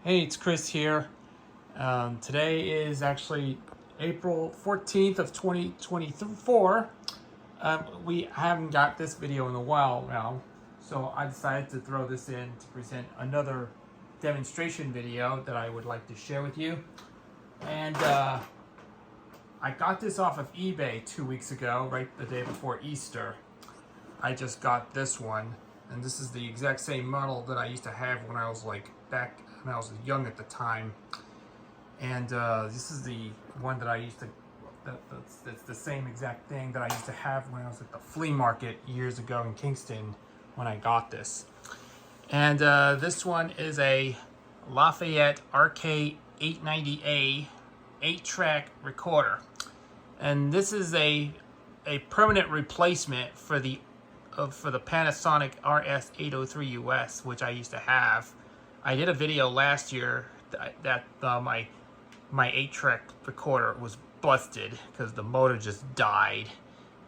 Hey, it's Chris here. Today is actually April 14th of 2024. We haven't got this video in a while now, so I decided to throw this in to present another demonstration video that I would like to share with you. And I got this off of eBay 2 weeks ago, right the day before Easter. I just got this one, and this is the exact same model that I used to have when I was back when I was young at the time. And this is the one that I used to, that's the same exact thing that I used to have when I was at the flea market years ago in Kingston when I got this. And this one is a Lafayette RK-890A 8-track recorder. And this is a permanent replacement for the Panasonic RS-803US, which I used to have. I did a video last year that my 8-track recorder was busted because the motor just died.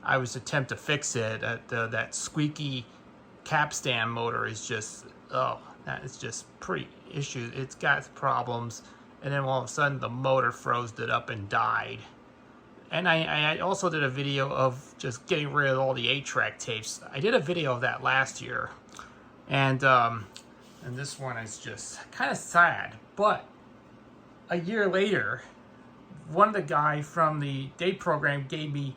I was attempting to fix it. That squeaky capstan motor is just, that is just pretty issues. It's got problems, and then all of a sudden the motor froze it up and died. And I also did a video of just getting rid of all the 8-track tapes. I did a video of that last year, and this one is just kind of sad. But a year later, one of the guy from the day program gave me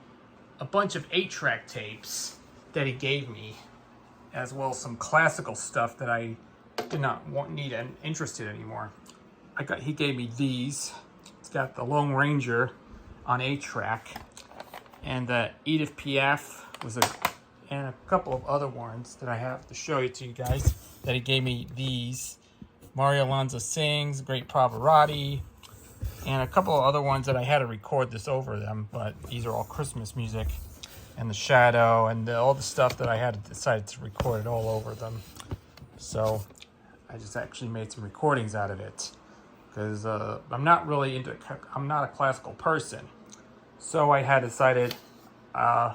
a bunch of 8-track tapes that he gave me, as well as some classical stuff that I did not need and interested anymore. He gave me these. It's got the Lone Ranger on 8-track, and the Edith Piaf and a couple of other ones that I have to show you to you guys. That he gave me these. Mario Lanza Sings, Great Pavarotti, and a couple of other ones that I had to record this over them, but these are all Christmas music, and The Shadow, and all the stuff that I had to decide to record it all over them. So I just actually made some recordings out of it, because I'm not a classical person. So I had decided I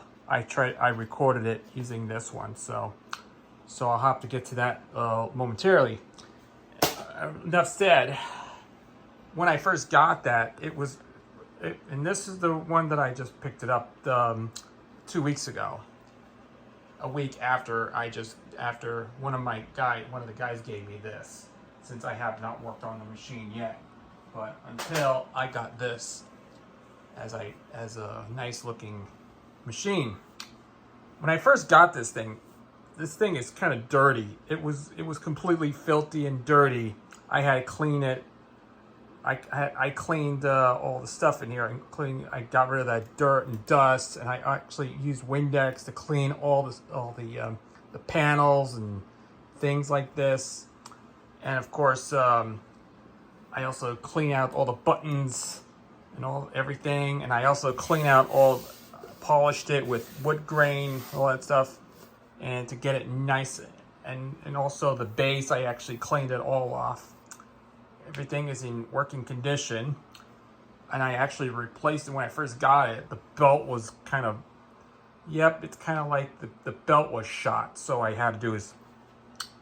recorded it using this one. So I'll have to get to that momentarily. Enough said. When I first got that, and this is the one that I just picked it up 2 weeks ago. A week after one of the guys gave me this, since I have not worked on the machine yet. But until I got this as a nice looking machine. When I first got this thing is kind of dirty. It was completely filthy and dirty. I had to clean it. I cleaned all the stuff in here, I got rid of that dirt and dust, and I actually used Windex to clean all the panels and things like this. And of course, I also clean out all the buttons and everything, and I also polished it with wood grain, all that stuff, and to get it nice. And also the base, I actually cleaned it all off. Everything is in working condition, and I actually replaced it when I first got it. The belt was kind of, it's kind of like the belt was shot. So I had to do is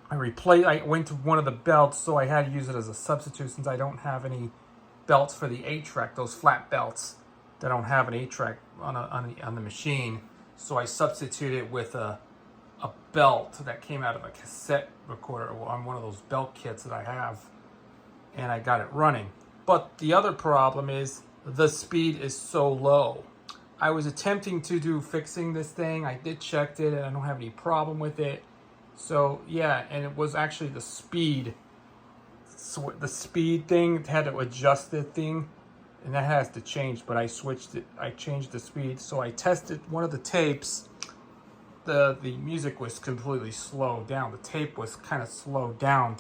I went to one of the belts, so I had to use it as a substitute since I don't have any belts for the 8-track, those flat belts that don't have an 8-track on the machine. So I substituted with a belt that came out of a cassette recorder on one of those belt kits that I have, and I got it running. But the other problem is the speed is so low. I was attempting to do fixing this thing. I did check it, and I don't have any problem with it. So yeah, and it was actually the speed. So the speed thing, had to adjust the thing, and that has to change, but I switched it. I changed the speed. So I tested one of the tapes. The music was completely slowed down. The tape was kind of slowed down.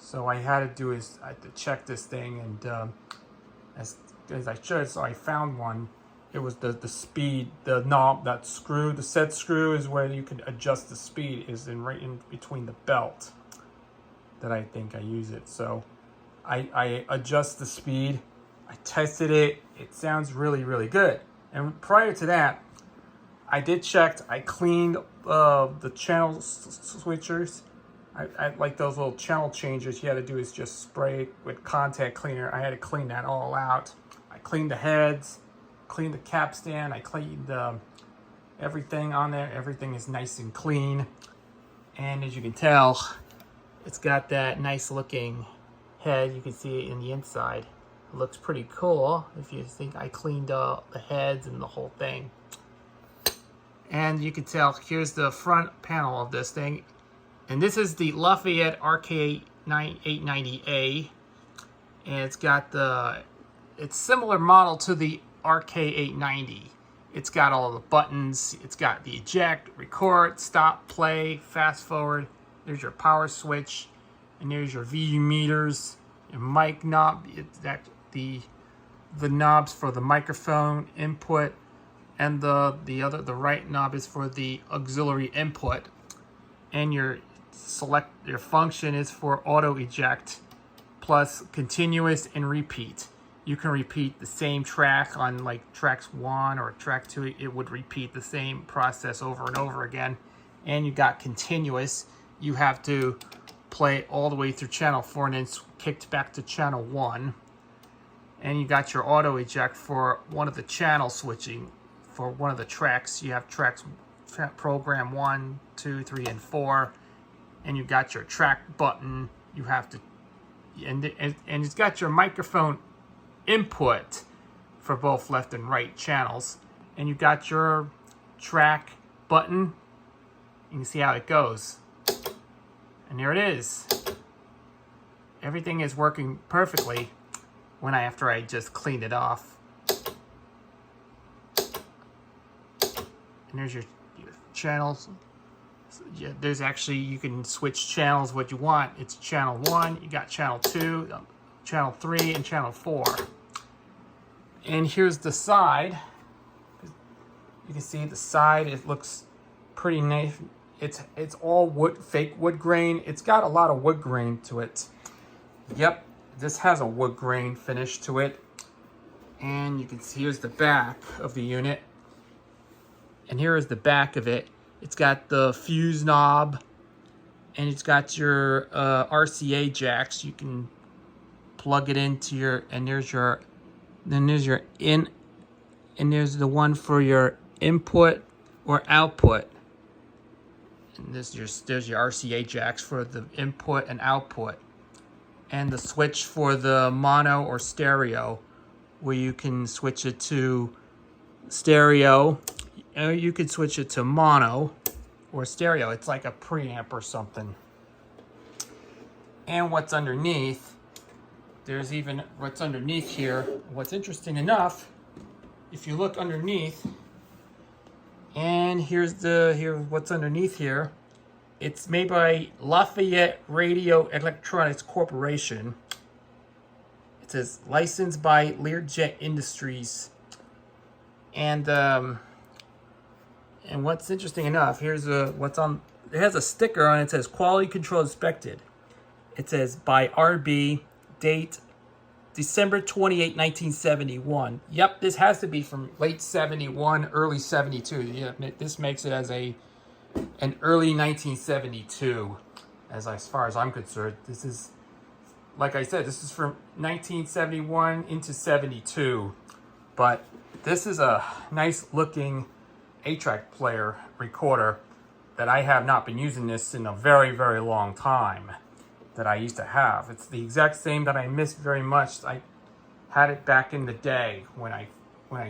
So I had to do is I had to check this thing, and as I should. So I found one. It was the speed, the knob, that screw, the set screw is where you can adjust the speed, is right in between the belt that I think I use it. So I adjust the speed. I tested it. It sounds really, really good. And prior to that, I did check. I cleaned the channel switchers I like those little channel changes. You had to do is just spray with contact cleaner. I had to clean that all out. I cleaned the heads, cleaned the capstan, I cleaned everything on there. Everything is nice and clean. And as you can tell, it's got that nice looking head. You can see it in the inside. It looks pretty cool if you think I cleaned the heads and the whole thing. And you can tell, here's the front panel of this thing. And this is the Lafayette RK-890A. And it's got it's similar model to the RK-890. It's got all the buttons. It's got the eject, record, stop, play, fast forward. There's your power switch. And there's your VU meters, your mic knob. The knobs for the microphone input. And the right knob is for the auxiliary input. And your function is for auto eject plus continuous and repeat. You can repeat the same track on like tracks 1 or track 2. It would repeat the same process over and over again. And you got continuous. You have to play all the way through channel 4 and then kicked back to channel 1. And you got your auto eject for one of the channel switching for one of the tracks. You have tracks program 1, 2, 3, and 4. And you got your track button. You have to, and it's got your microphone input for both left and right channels. And you got your track button. You can see how it goes. And there it is. Everything is working perfectly after I just cleaned it off. And there's your channels. Yeah, there's actually, you can switch channels what you want. It's channel 1, you got channel 2, channel 3, and channel 4. And here's the side. You can see the side, it looks pretty nice. It's all wood, fake wood grain. It's got a lot of wood grain to it. Yep, this has a wood grain finish to it. And you can see, here's the back of the unit. And here is the back of it. It's got the fuse knob, and it's got your RCA jacks. You can plug it into your, and there's your in, and there's the one for your input or output. And there's your RCA jacks for the input and output, and the switch for the mono or stereo, where you can switch it to stereo. You could switch it to mono or stereo. It's like a preamp or something. And what's underneath, there's even what's underneath here. What's interesting enough, if you look underneath, and here's what's underneath here. It's made by Lafayette Radio Electronics Corporation. It says licensed by Learjet Industries. And what's interesting enough, here's what's on. It has a sticker on it. It says quality control inspected. It says by RB, date December 28, 1971. Yep, this has to be from late 71, early 72. Yeah, this makes it as an early 1972, as far as I'm concerned. This is, like I said, this is from 1971 into 72. But this is a nice looking 8-track player recorder that I have not been using this in a very, very long time that I used to have. It's the exact same that I miss very much. I had it back in the day when I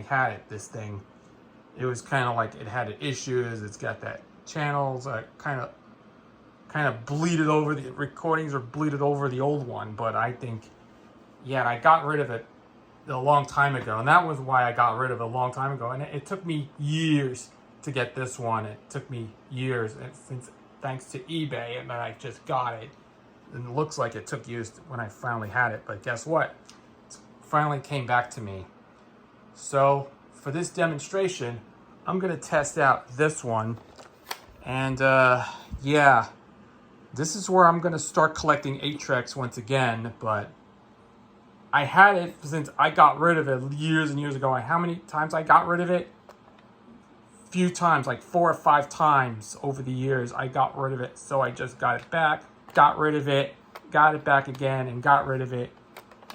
had it, this thing. It was kind of like it had issues. It's got that channels kind of bleeded over. The recordings are bleeded over the old one, but I think, yeah, I got rid of it a long time ago, and that was why I got rid of it a long time ago. And it took me years to get this one. It took me years, thanks to eBay, and then I just got it. And it looks like it took years when I finally had it, but guess what? It finally came back to me. So for this demonstration, I'm gonna test out this one, and yeah, this is where I'm gonna start collecting 8-tracks once again. But I had it since I got rid of it years and years ago. And how many times I got rid of it? Few times, like 4 or 5 times over the years I got rid of it. So I just got it back. got rid of it, got it back again, and got rid of it,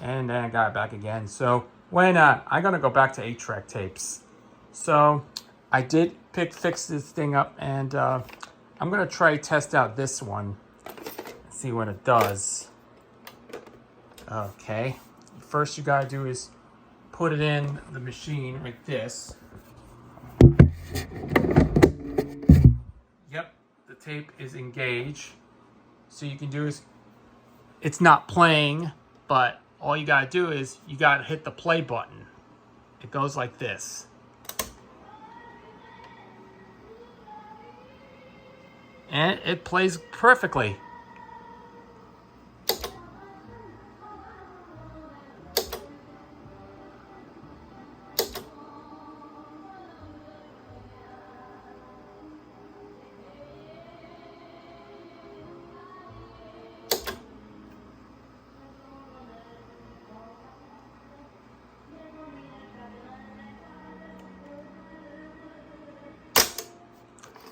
and then got it back again. So why not? I'm gonna go back to 8-track tapes. So I did fix this thing up, and I'm gonna try test out this one, see what it does. Okay, first you gotta do is put it in the machine like this. Yep, the tape is engaged. So you can do is, it's not playing, but all you gotta do is you gotta hit the play button. It goes like this. And it plays perfectly.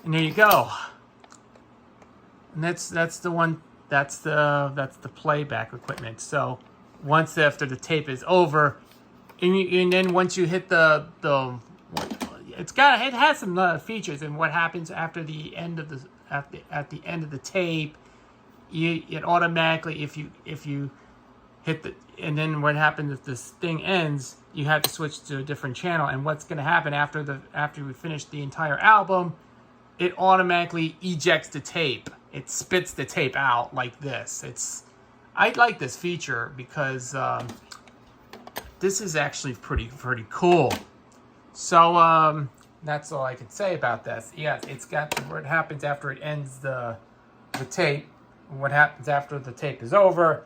And there you go. And that's the one. That's the playback equipment. So once after the tape is over, and then once you hit it has some features. And what happens after the end of at the end of the tape, it automatically, if you hit the, and then what happens if this thing ends, you have to switch to a different channel. And what's going to happen after we finish the entire album, it automatically ejects the tape. It spits the tape out like this. I like this feature because this is actually pretty cool. So that's all I can say about this. Yeah, it's got what happens after it ends the tape, what happens after the tape is over.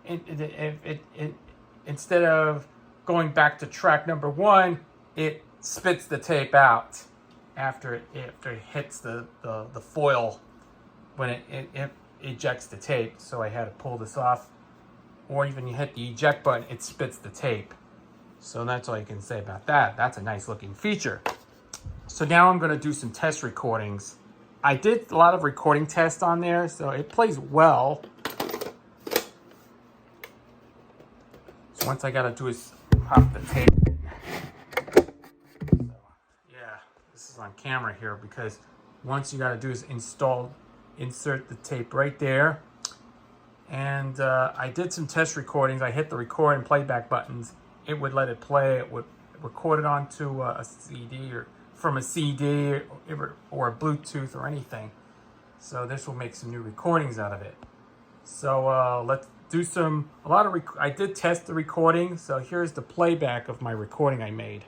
It instead of going back to track number 1, it spits the tape out after it hits the foil when it ejects the tape. So I had to pull this off, or even you hit the eject button, it spits the tape. So that's all you can say about that. That's a nice looking feature. So now I'm going to do some test recordings. I did a lot of recording tests on there, so it plays well. So once I got to do is pop the tape. This is on camera here, because once you got to do is insert the tape right there. And I did some test recordings. I hit the record and playback buttons. It would let it play. It would record it onto a CD, or from a CD or a Bluetooth or anything. So this will make some new recordings out of it. So let's do I did test the recording. So here's the playback of my recording I made.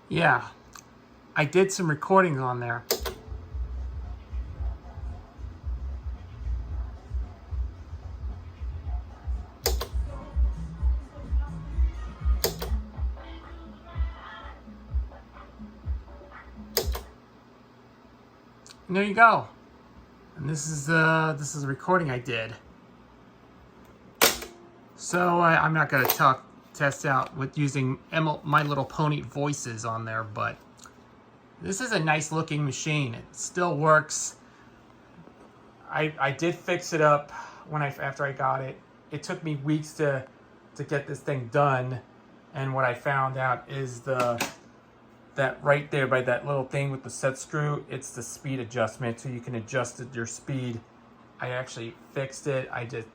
Yeah, I did some recordings on there. And there you go. And this is a recording I did. So I'm not going to test out with using My Little Pony voices on there, but this is a nice looking machine. It still works. I did fix it up after I got it. It took me weeks to get this thing done, and what I found out is that right there by that little thing with the set screw, it's the speed adjustment, so you can adjust your speed. I actually fixed it. I just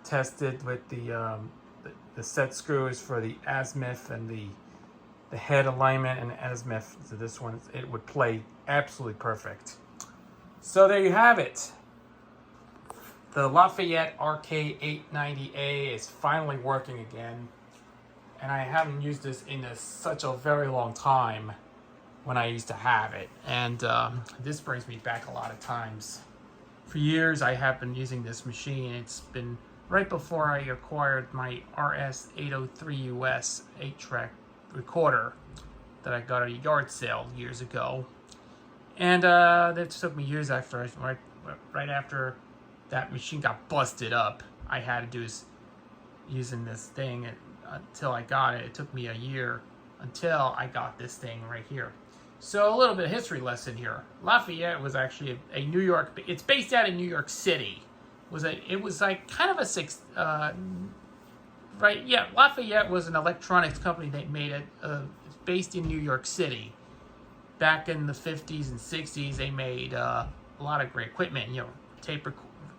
tested with the set screws for the azimuth and the head alignment and azimuth. So this one, it would play absolutely perfect. So there you have it. The Lafayette RK-890A is finally working again. And I haven't used this in such a very long time when I used to have it. And this brings me back a lot of times. For years, I have been using this machine. It's been right before I acquired my RS-803US 8-track recorder. that I got at a yard sale years ago. And it took me years after, right after that machine got busted up, I had to do is using this thing until I got it. It took me a year until I got this thing right here. So a little bit of history lesson here. Lafayette was actually a New York. It's based out in New York City. It was like kind of a right? Yeah, Lafayette was an electronics company that made it. Based in New York City. Back in the 50s and 60s, they made a lot of great equipment. You know,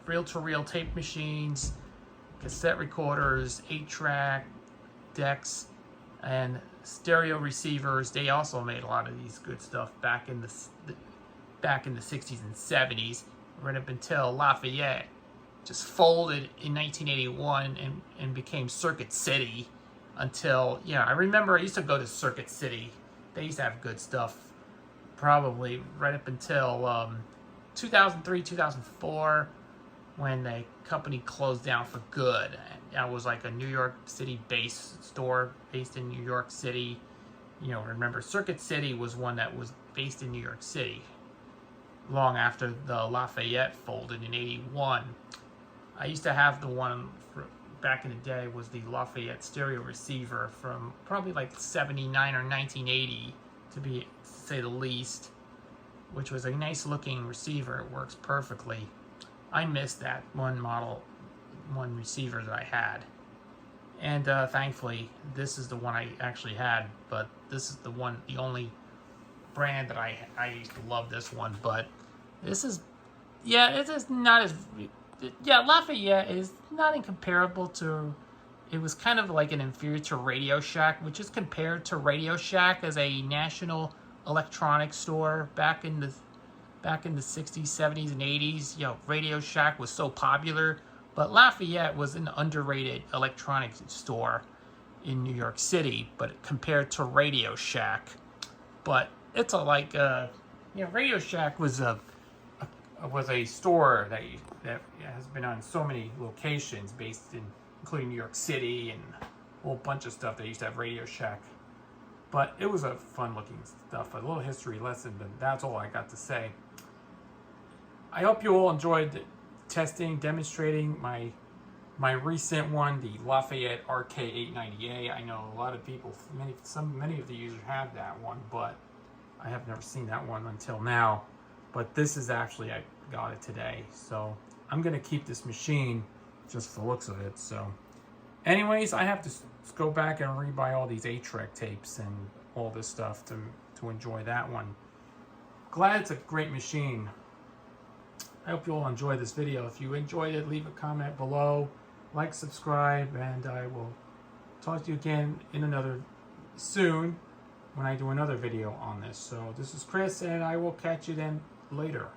reel-to-reel tape machines, cassette recorders, 8-track decks, and stereo receivers. They also made a lot of these good stuff back in the 60s and 70s, right up until Lafayette just folded in 1981 and became Circuit City. Until, yeah, I remember I used to go to Circuit City. They used to have good stuff, probably right up until 2003, 2004, when the company closed down for good. That was like a New York City-based store based in New York City. You know, remember, Circuit City was one that was based in New York City long after the Lafayette folded in 81. I used to have the one back in the day was the Lafayette stereo receiver from probably like 79 or 1980 to say the least, which was a nice looking receiver. It works perfectly. I missed that one receiver that I had, and thankfully this is the one I actually had, but this is the only brand that I used to love this one. But this is, yeah, it is not as, yeah, Lafayette is not incomparable to, it was kind of like an inferior to Radio Shack, which is compared to Radio Shack as a national electronics store back in the 60s, 70s, and 80s. You know, Radio Shack was so popular, but Lafayette was an underrated electronics store in New York City, but compared to Radio Shack. But it's Radio Shack was a store that has been on so many locations including New York City and a whole bunch of stuff. They used to have Radio Shack. But it was a fun looking stuff, a little history lesson, but that's all I got to say. I hope you all enjoyed demonstrating my recent one, the Lafayette RK-890A. I know a lot of people, many of the users have that one, but I have never seen that one until now. But this is actually, I got it today. So I'm going to keep this machine just for the looks of it. So anyways, I have to go back and rebuy all these 8-track tapes and all this stuff to enjoy that one. Glad it's a great machine. I hope you all enjoy this video. If you enjoyed it, leave a comment below, like, subscribe, and I will talk to you again soon when I do another video on this. So this is Chris, and I will catch you then later.